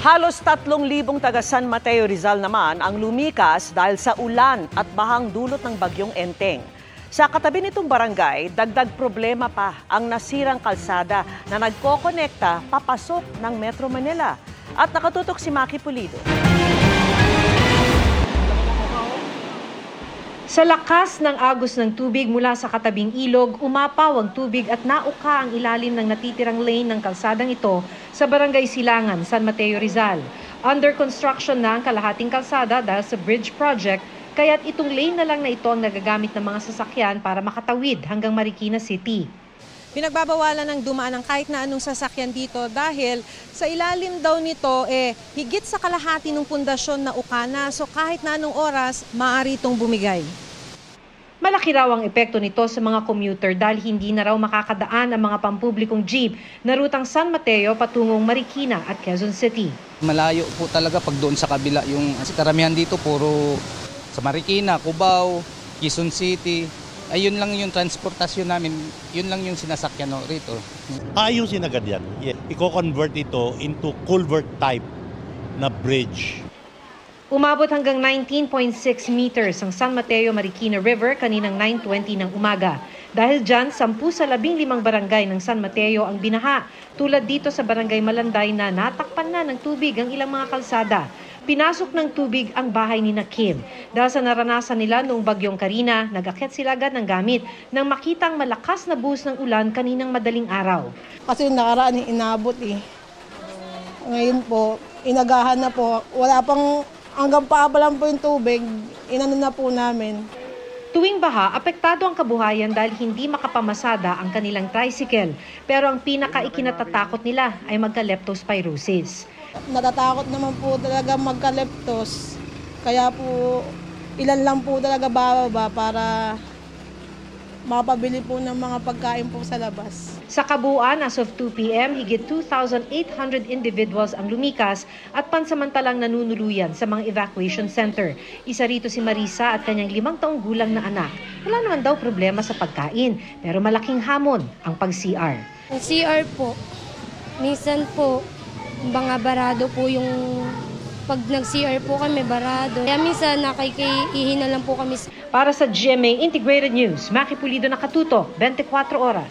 Halos 3,000 taga San Mateo, Rizal naman ang lumikas dahil sa ulan at bahang dulot ng bagyong Enteng. Sa katabi nitong barangay, dagdag problema pa ang nasirang kalsada na nagkokonekta papasok ng Metro Manila. At nakatutok si Maki Pulido. Sa lakas ng agos ng tubig mula sa katabing ilog, umapaw ang tubig at nauka ang ilalim ng natitirang lane ng kalsadang ito sa Barangay Silangan, San Mateo, Rizal. Under construction na ang kalahating kalsada dahil sa bridge project, kaya't itong lane na lang na ito ang nagagamit ng mga sasakyan para makatawid hanggang Marikina City. Pinagbabawalan ng dumaan ng kahit na anong sasakyan dito dahil sa ilalim daw nito higit sa kalahati ng pundasyon na ukana, so kahit na anong oras maaari itong bumigay. Malaki raw ang epekto nito sa mga commuter dahil hindi na raw makakadaan ang mga pampublikong jeep na rutang San Mateo patungong Marikina at Quezon City. Malayo po talaga pag doon sa kabila, yung karamihan dito puro sa Marikina, Cubao, Quezon City. Ayun lang yung transportasyon namin, yun lang yung sinasakyan rito. Ayusin agad yan. Iko-convert ito into culvert type na bridge. Umabot hanggang 19.6 meters ang San Mateo Marikina River kaninang 9:20 ng umaga. Dahil dyan, 10 sa 15 barangay ng San Mateo ang binaha. Tulad dito sa Barangay Malanday na natakpan na ng tubig ang ilang mga kalsada. Pinasok ng tubig ang bahay ni Kim. Dahil sa naranasan nila noong bagyong Karina, nag-akyat sila agad ng gamit nang makitang malakas na buhos ng ulan kaninang madaling araw. Kasi nakaraan inabot Ngayon po, inagahan na po. Wala pang hanggang paa pa lang po yung tubig, inano na po namin. Tuwing baha, apektado ang kabuhayan dahil hindi makapamasada ang kanilang tricycle. Pero ang pinaka-ikinatatakot nila ay magka-leptospirosis. Natatakot naman po talaga magka-leptos. Kaya po, ilan lang po talaga bababa para makapabili po ng mga pagkain po sa labas. Sa kabuuan, as of 2 p.m., higit 2,800 individuals ang lumikas at pansamantalang nanunuluyan sa mga evacuation center. Isa rito si Marisa at kanyang 5 taong gulang na anak. Wala naman daw problema sa pagkain, pero malaking hamon ang pag-CR. Ang CR po, minsan po, mga barado po yung pag nag-CR po kami, barado. Kaya minsan nakikiihi na lang po kami. Para sa GMA Integrated News, Maki Pulido, nakatutok, 24 oras.